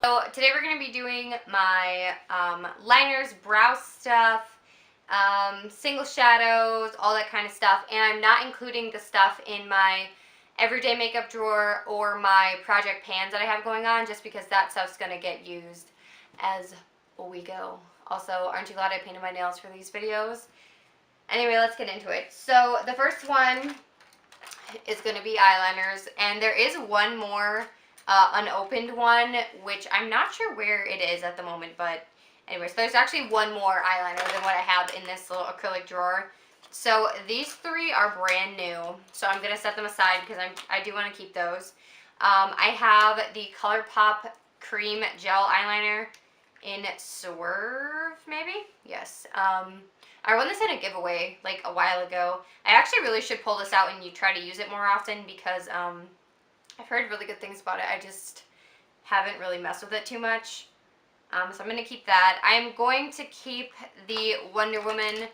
So today we're going to be doing my liners, brow stuff, single shadows, all that kind of stuff. And I'm not including the stuff in my everyday makeup drawer or my project pans that I have going on, just because that stuff's going to get used as we go. Also, aren't you glad I painted my nails for these videos? Anyway, let's get into it. So the first one is going to be eyeliners, and there is one more unopened one, which I'm not sure where it is at the moment, but anyways, there's actually one more eyeliner than what I have in this little acrylic drawer. So these three are brand new, so I'm going to set them aside because I do want to keep those. I have the ColourPop Cream Gel Eyeliner in Swerve, maybe? Yes. I won this in a giveaway like a while ago. I actually really should pull this out and you try to use it more often because I've heard really good things about it. I just haven't really messed with it too much. So I'm going to keep that. I'm going to keep the Wonder Woman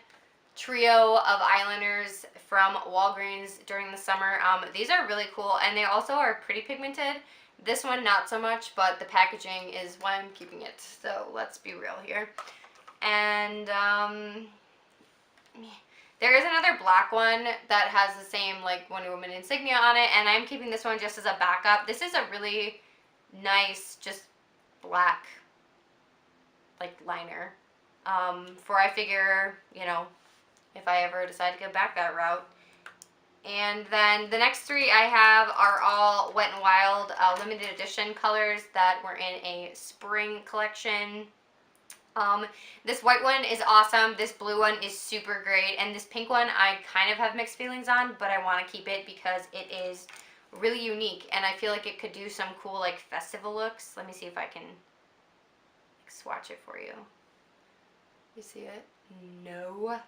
trio of eyeliners from Walgreens during the summer. These are really cool, and they also are pretty pigmented. This one not so much, but the packaging is why I'm keeping it. So let's be real here. And there is another black one that has the same like Wonder Woman insignia on it, and I'm keeping this one just as a backup. This is a really nice, just black like liner. For I figure, you know, if I ever decide to go back that route. And then the next three I have are all Wet n Wild limited edition colors that were in a spring collection. This white one is awesome, this blue one is super great, and this pink one I kind of have mixed feelings on, but I want to keep it because it is really unique, and I feel like it could do some cool like festival looks. Let me see if I can swatch it for you. You see it? No.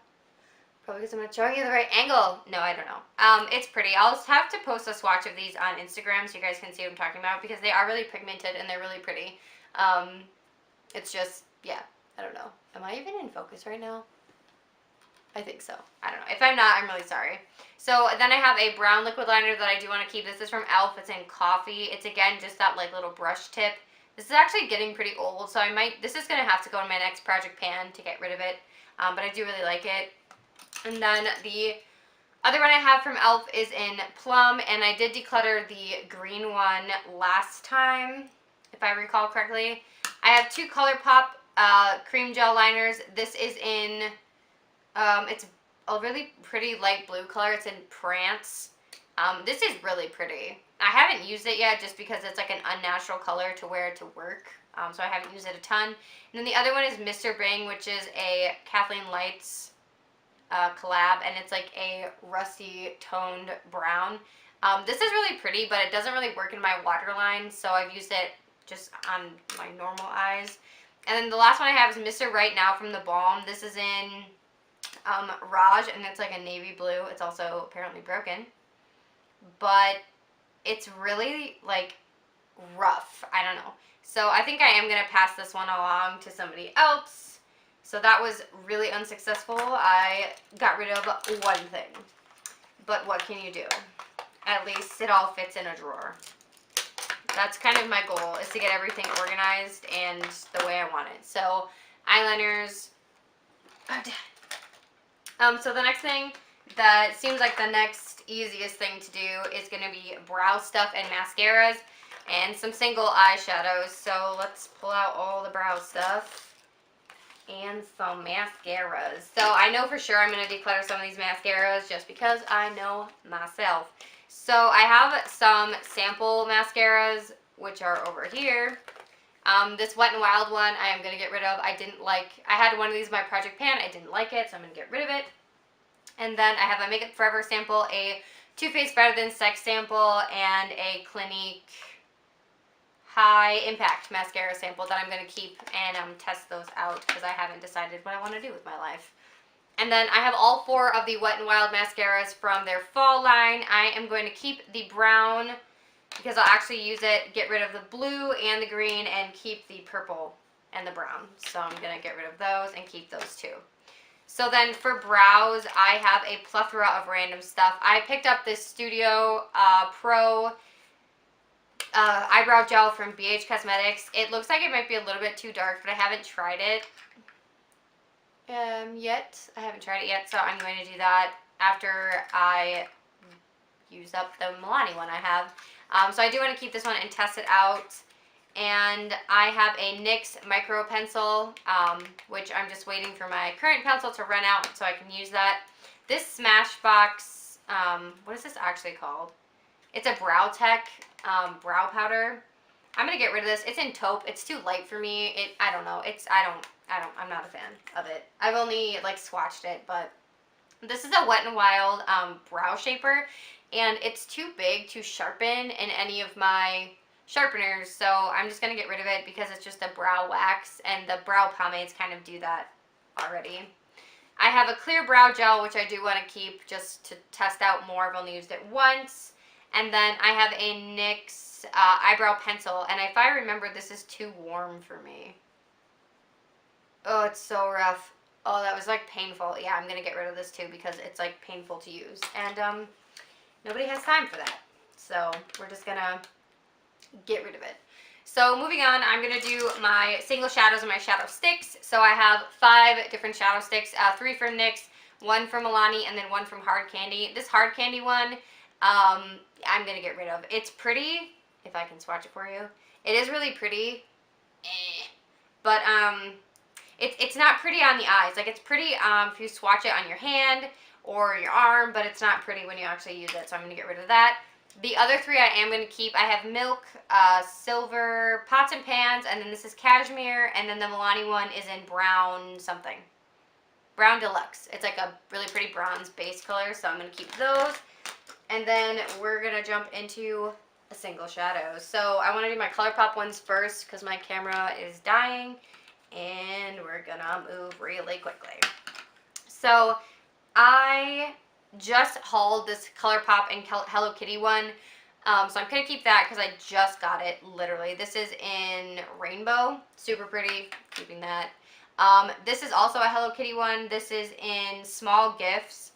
Probably because I'm not showing you the right angle. No, I don't know. It's pretty. I'll have to post a swatch of these on Instagram so you guys can see what I'm talking about, because they are really pigmented and they're really pretty. It's just, yeah. I don't know. Am I even in focus right now? I think so. I don't know. If I'm not, I'm really sorry. So then I have a brown liquid liner that I do want to keep. This is from e.l.f. It's in coffee. It's again just that like little brush tip. This is actually getting pretty old, so this is going to have to go in my next project pan to get rid of it. But I do really like it. And then the other one I have from e.l.f. is in plum, and I did declutter the green one last time, if I recall correctly. I have two ColourPop cream gel liners. This is in, it's a really pretty light blue color. It's in Prance. This is really pretty. I haven't used it yet just because it's like an unnatural color to wear to work. So I haven't used it a ton. And then the other one is Mr. Bing, which is a Kathleen Lights collab, and it's like a rusty toned brown. This is really pretty, but it doesn't really work in my waterline, so I've used it just on my normal eyes. And then the last one I have is Mr. Right Now from the Balm. This is in Raj, and it's like a navy blue. It's also apparently broken, but it's really like rough. I don't know. So I think I am going to pass this one along to somebody else. So that was really unsuccessful. I got rid of one thing. But what can you do? At least it all fits in a drawer. That's kind of my goal, is to get everything organized and the way I want it. So, eyeliners are done. So the next thing that seems like the next easiest thing to do is going to be brow stuff and mascaras and some single eyeshadows. So let's pull out all the brow stuff and some mascaras. So I know for sure I'm going to declutter some of these mascaras just because I know myself. So I have some sample mascaras, which are over here. This Wet n Wild one I am going to get rid of. I had one of these in my project pan. I didn't like it, so I'm going to get rid of it. And then I have a Makeup Forever sample, a Too Faced Better Than Sex sample, and a Clinique High Impact mascara sample that I'm going to keep and test those out because I haven't decided what I want to do with my life. And then I have all four of the Wet n Wild mascaras from their fall line. I am going to keep the brown because I'll actually use it, get rid of the blue and the green, and keep the purple and the brown. So I'm going to get rid of those and keep those two. So then for brows, I have a plethora of random stuff. I picked up this Studio Pro eyebrow gel from BH Cosmetics. It looks like it might be a little bit too dark, but I haven't tried it yet. I haven't tried it yet, so I'm going to do that after I use up the Milani one I have. So I do want to keep this one and test it out. And I have a NYX micro pencil, which I'm just waiting for my current pencil to run out so I can use that. This Smashbox, what is this actually called? It's a Brow Tech brow powder. I'm gonna get rid of this. It's in taupe. It's too light for me. I don't know. I'm not a fan of it. I've only like swatched it, but this is a Wet n Wild brow shaper, and it's too big to sharpen in any of my sharpeners, so I'm just gonna get rid of it because it's just a brow wax, and the brow pomades kind of do that already. I have a clear brow gel, which I do want to keep just to test out more. I've only used it once. And then I have a NYX eyebrow pencil, and if I remember, this is too warm for me. Oh, it's so rough. Oh, that was like painful. Yeah, I'm gonna get rid of this too because it's like painful to use, and nobody has time for that. So we're just gonna get rid of it. So moving on, I'm going to do my single shadows and my shadow sticks. So I have 5 different shadow sticks, 3 from NYX, 1 from Milani, and then 1 from Hard Candy. This Hard Candy one, I'm going to get rid of. It's pretty, if I can swatch it for you. It is really pretty, but it's not pretty on the eyes. Like, it's pretty if you swatch it on your hand or your arm, but it's not pretty when you actually use it, so I'm going to get rid of that. The other 3 I am going to keep. I have Milk, Silver, Pots and Pans, and then this is Cashmere, and then the Milani one is in Brown something. Brown Deluxe. It's like a really pretty bronze base color, so I'm going to keep those. And then we're going to jump into a single shadow. So I want to do my ColourPop ones first because my camera is dying, and we're going to move really quickly. So I just hauled this ColourPop and Hello Kitty one, so I'm going to keep that because I just got it, literally. This is in Rainbow, super pretty, keeping that. This is also a Hello Kitty one. This is in Small Gifts,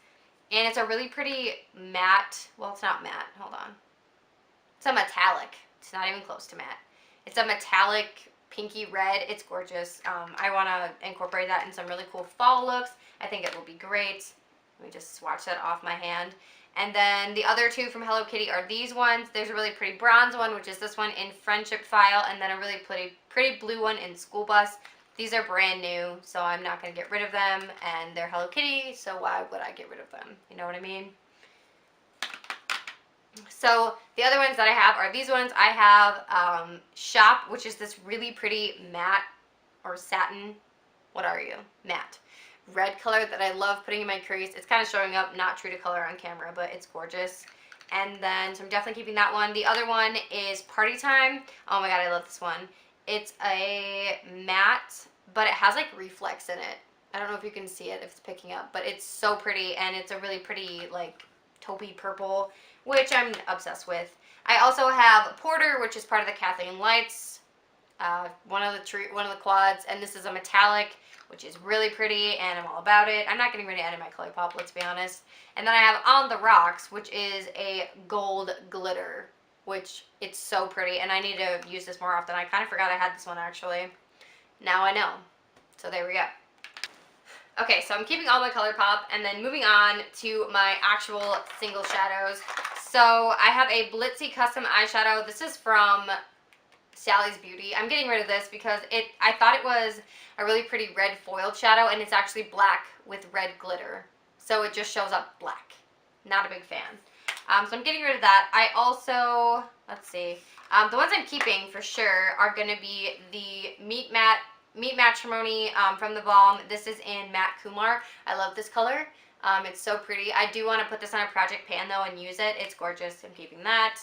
and it's a really pretty matte, well, it's not matte, hold on. It's a metallic, it's not even close to matte. It's a metallic pinky red, it's gorgeous. I want to incorporate that in some really cool fall looks. I think it will be great. Let me just swatch that off my hand. And then the other 2 from Hello Kitty are these ones. There's a really pretty bronze one, which is this one in Friendship File, and then a really pretty blue one in School Bus. These are brand new, so I'm not going to get rid of them, and they're Hello Kitty, so why would I get rid of them? You know what I mean? So the other ones that I have are these ones. I have Shop, which is this really pretty matte or satin, what are you? Matte. Red color that I love putting in my crease. It's kind of showing up not true to color on camera, but it's gorgeous. And then, so I'm definitely keeping that one. The other one is Party Time. Oh my god, I love this one. It's a matte, but it has like reflex in it. I don't know if you can see it, if it's picking up, but it's so pretty, and it's a really pretty like taupey purple, which I'm obsessed with. I also have Porter, which is part of the Kathleen Lights, one of the quads, and this is a metallic, which is really pretty, and I'm all about it. I'm not getting rid of any of my ColourPop, let's be honest. And then I have On the Rocks, which is a gold glitter, which it's so pretty, and I need to use this more often. I kind of forgot I had this one, actually. Now I know. So there we go. Okay, so I'm keeping all my ColourPop, and then moving on to my actual single shadows. So I have a Blitzy Custom Eyeshadow. This is from Sally's Beauty. I'm getting rid of this because I thought it was a really pretty red foiled shadow, and it's actually black with red glitter. So it just shows up black. Not a big fan. So I'm getting rid of that. I also, let's see, the ones I'm keeping for sure are going to be the Meat Matrimony from the Balm. This is in Matte Kumar. I love this color. It's so pretty. I do want to put this on a project pan though and use it. It's gorgeous. I'm keeping that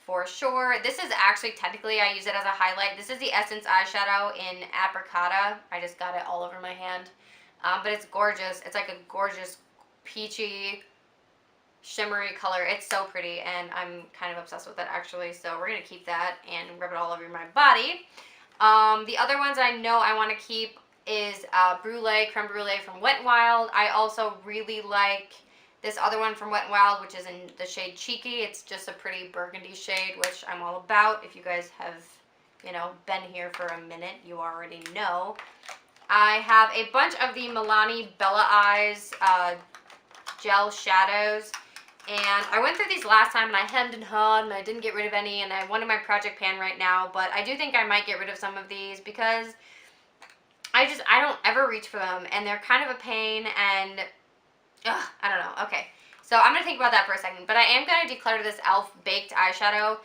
for sure. This is actually, technically, I use it as a highlight. This is the Essence eyeshadow in Apricota. I just got it all over my hand. But it's gorgeous. It's like a gorgeous peachy, shimmery color. It's so pretty, and I'm kind of obsessed with it, actually. So we're going to keep that and rub it all over my body. The other ones I know I want to keep is Creme Brulee from Wet n Wild. I also really like this other one from Wet n Wild, which is in the shade Cheeky. It's just a pretty burgundy shade, which I'm all about. If you guys have, you know, been here for a minute, you already know. I have a bunch of the Milani Bella Eyes gel shadows. And I went through these last time and I hemmed and hawed and I didn't get rid of any, and I have one in my project pan right now, but I do think I might get rid of some of these because I don't ever reach for them and they're kind of a pain, and I don't know. Okay, so I'm going to think about that for a second, but I am going to declutter this e.l.f. Baked eyeshadow.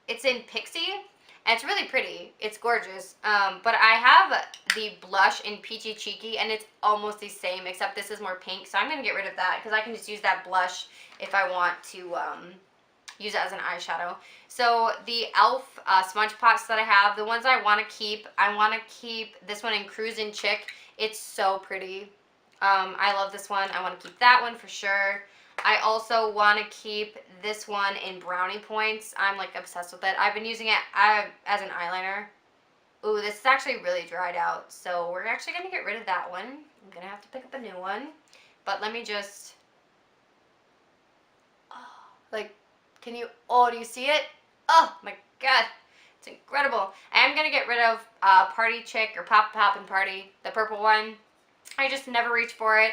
It's in Pixie. And it's really pretty. It's gorgeous. But I have the blush in Peachy Cheeky, and it's almost the same, except this is more pink. So I'm going to get rid of that because I can just use that blush if I want to use it as an eyeshadow. So the e.l.f. Smudge Pots that I have, the ones I want to keep this one in Cruisin' Chick. It's so pretty. I love this one. I want to keep that one for sure. I also want to keep this one in Brownie Points. I'm like obsessed with it. I've been using it as an eyeliner. Ooh, this is actually really dried out. So we're actually going to get rid of that one. I'm going to have to pick up a new one. But let me just... Oh, like, can you... Oh, do you see it? Oh, my God. It's incredible. I am going to get rid of Party Chick or Pop and Party, the purple one. I just never reach for it.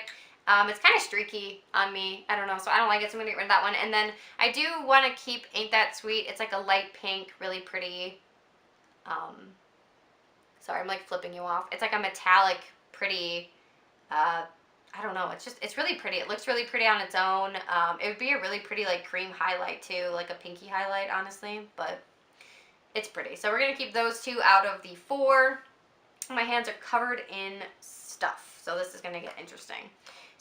It's kind of streaky on me. I don't know, so I don't like it, so I'm going to get rid of that one. And then I do want to keep Ain't That Sweet. It's like a light pink, really pretty. Sorry, I'm like flipping you off. It's like a metallic, pretty, I don't know. It's really pretty. It looks really pretty on its own. It would be a really pretty like cream highlight too, like a pinky highlight, honestly. But it's pretty. So we're going to keep those two out of the 4. My hands are covered in stuff, so this is going to get interesting.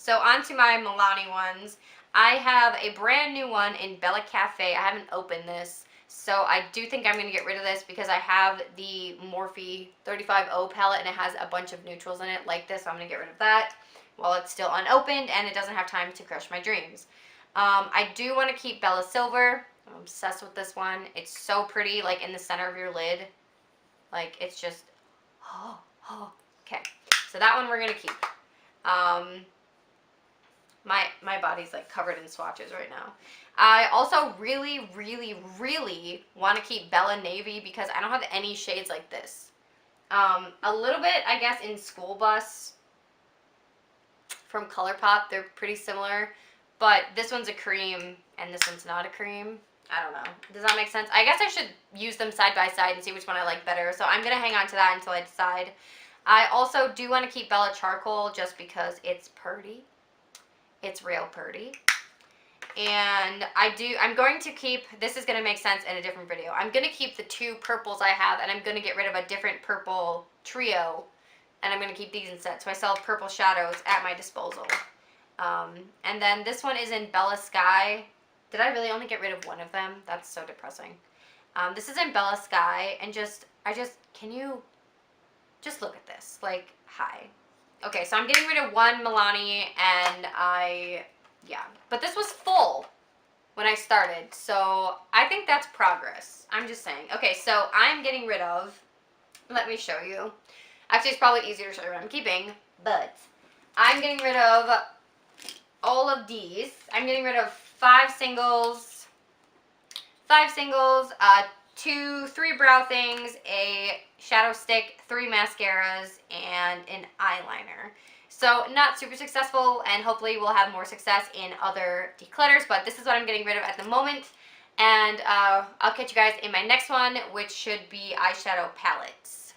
So on to my Milani ones. I have a brand new one in Bella Cafe. I haven't opened this, so I do think I'm going to get rid of this because I have the Morphe 35O palette and it has a bunch of neutrals in it like this, so I'm going to get rid of that while it's still unopened and it doesn't have time to crush my dreams. I do want to keep Bella Silver. I'm obsessed with this one. It's so pretty, like in the center of your lid. Like, it's just, okay. So that one we're going to keep. My body's like covered in swatches right now. I also really, really, really want to keep Bella Navy because I don't have any shades like this. A little bit, I guess, in School Bus from ColourPop. They're pretty similar, but this one's a cream and this one's not a cream. I don't know. Does that make sense? I guess I should use them side by side and see which one I like better. So I'm going to hang on to that until I decide. I also do want to keep Bella Charcoal just because it's pretty. It's real pretty. And I'm going to keep, this is going to make sense in a different video. I'm going to keep the 2 purples I have, and I'm going to get rid of a different purple trio. And I'm going to keep these instead. So I still have purple shadows at my disposal. And then this one is in Bella Sky. Did I really only get rid of one of them? That's so depressing. This is in Bella Sky, and can you just look at this? Like, hi. Okay, so I'm getting rid of one Milani, and yeah. But this was full when I started, so I think that's progress. I'm just saying. Okay, so I'm getting rid of, let me show you. Actually, it's probably easier to show you what I'm keeping, but I'm getting rid of all of these. I'm getting rid of 5 singles, 3 brow things, a shadow stick, 3 mascaras, and an eyeliner. So not super successful, and hopefully we'll have more success in other declutters, but this is what I'm getting rid of at the moment. And I'll catch you guys in my next one, which should be eyeshadow palettes.